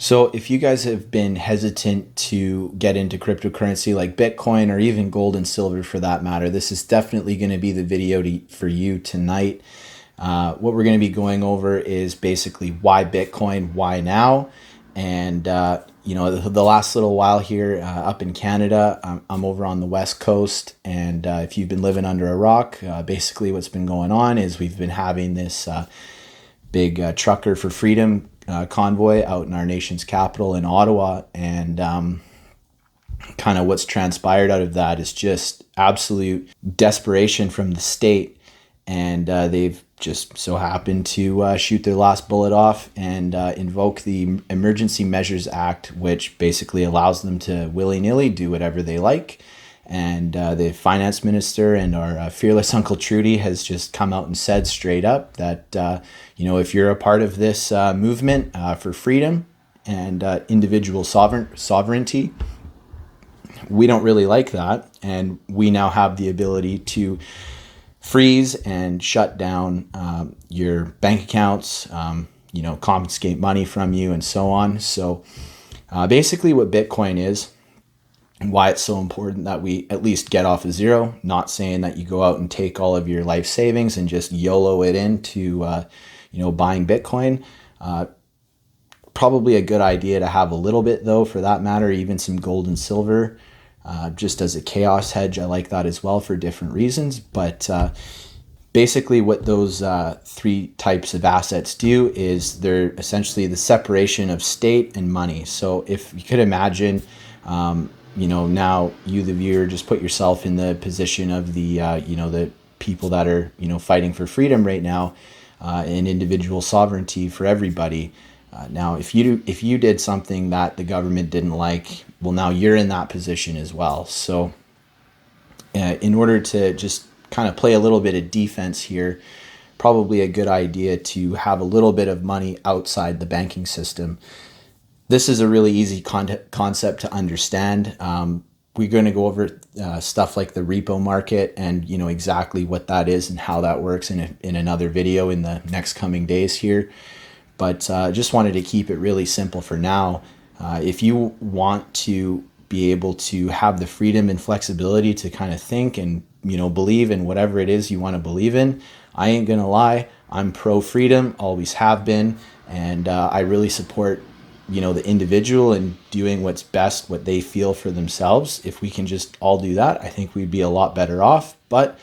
So if you guys have been hesitant to get into cryptocurrency like Bitcoin or even gold and silver for that matter, this is definitely going to be the video for you tonight. What we're going to be going over is basically why Bitcoin, why now? And, the last little while here up in Canada, I'm over on the West Coast. And if you've been living under a rock, basically what's been going on is we've been having this big Trucker for Freedom convoy out in our nation's capital in Ottawa. And kind of what's transpired out of that is just absolute desperation from the state. And they've just so happened to shoot their last bullet off and invoke the Emergency Measures Act, which basically allows them to willy-nilly do whatever they like. And the finance minister and our fearless Uncle Trudy has just come out and said straight up that, if you're a part of this movement for freedom and individual sovereignty, we don't really like that. And we now have the ability to freeze and shut down your bank accounts, confiscate money from you and so on. So basically what Bitcoin is, and why it's so important that we at least get off of zero, not saying that you go out and take all of your life savings and just YOLO it into, buying Bitcoin. Probably a good idea to have a little bit though, for that matter, even some gold and silver, just as a chaos hedge. I like that as well for different reasons. But basically what those three types of assets do is they're essentially the separation of state and money. So if you could imagine, now you, the viewer, just put yourself in the position of the people that are, fighting for freedom right now, and individual sovereignty for everybody. Now, if you did something that the government didn't like, well, now you're in that position as well. So in order to just kind of play a little bit of defense here, probably a good idea to have a little bit of money outside the banking system. This is a really easy concept to understand. We're going to go over stuff like the repo market and exactly what that is and how that works in another video in the next coming days here. But just wanted to keep it really simple for now. If you want to be able to have the freedom and flexibility to kind of think and believe in whatever it is you want to believe in, I ain't gonna lie, I'm pro freedom, always have been, and I really support the individual and doing what's best, what they feel for themselves. If we can just all do that, I think we'd be a lot better off. But,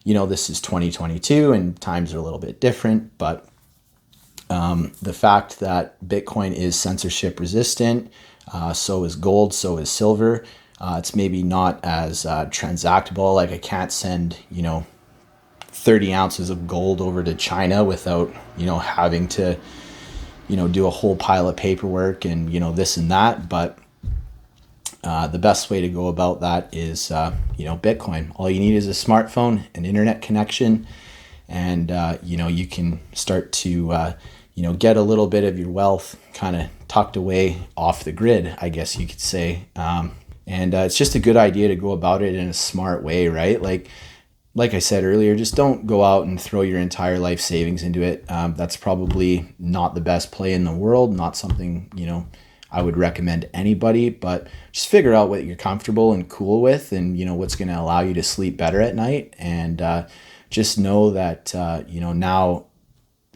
this is 2022 and times are a little bit different. But the fact that Bitcoin is censorship resistant, so is gold, so is silver. It's maybe not as transactable. Like I can't send, 30 ounces of gold over to China without, having to do a whole pile of paperwork and, this and that. But the best way to go about that is, Bitcoin. All you need is a smartphone, an internet connection, and, you can start to, get a little bit of your wealth kind of tucked away off the grid, I guess you could say. And it's just a good idea to go about it in a smart way, right? Like I said earlier, just don't go out and throw your entire life savings into it. That's probably not the best play in the world, not something, I would recommend anybody, but just figure out what you're comfortable and cool with and, what's going to allow you to sleep better at night. And just know that, now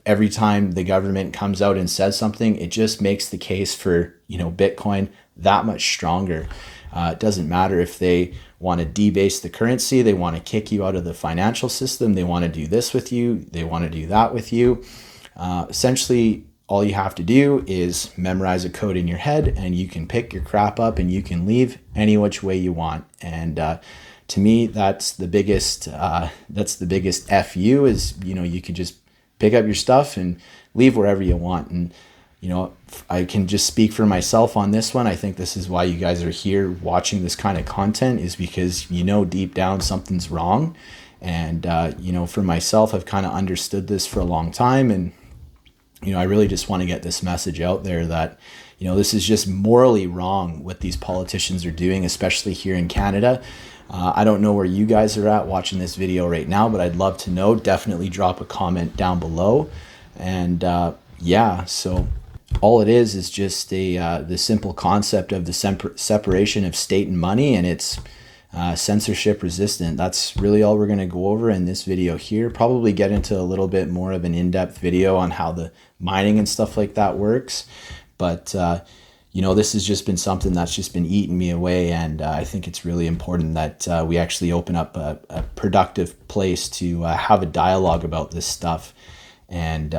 every time the government comes out and says something, it just makes the case for, Bitcoin that much stronger. It doesn't matter if they want to debase the currency, they want to kick you out of the financial system, they want to do this with you, they want to do that with you. Essentially, all you have to do is memorize a code in your head and you can pick your crap up and you can leave any which way you want. And to me, that's the biggest FU is, you can just pick up your stuff and leave wherever you want. And I can just speak for myself on this one. I think this is why you guys are here watching this kind of content, is because deep down something's wrong. And for myself, I've kind of understood this for a long time, and I really just want to get this message out there that this is just morally wrong what these politicians are doing, especially here in Canada. I don't know where you guys are at watching this video right now, but I'd love to know. Definitely drop a comment down below. And so all it is just the simple concept of the separation of state and money, and it's censorship resistant. That's really all we're going to go over in this video here. Probably get into a little bit more of an in-depth video on how the mining and stuff like that works. But you know, this has just been something that's just been eating me away, and I think it's really important that we actually open up a productive place to have a dialogue about this stuff, and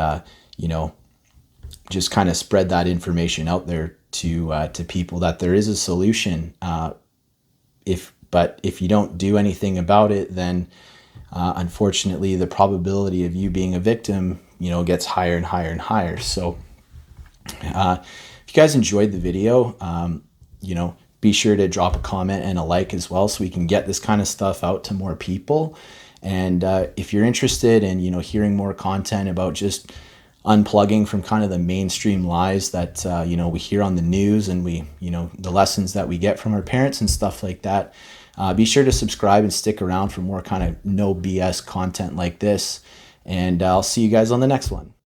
you know, just kind of spread that information out there to people that there is a solution. But if you don't do anything about it, then unfortunately the probability of you being a victim, you know, gets higher and higher and higher. So if you guys enjoyed the video, you know, be sure to drop a comment and a like as well, so we can get this kind of stuff out to more people. And if you're interested in, you know, hearing more content about just unplugging from kind of the mainstream lies that you know, we hear on the news, and we, you know, the lessons that we get from our parents and stuff like that, be sure to subscribe and stick around for more kind of no BS content like this. And I'll see you guys on the next one.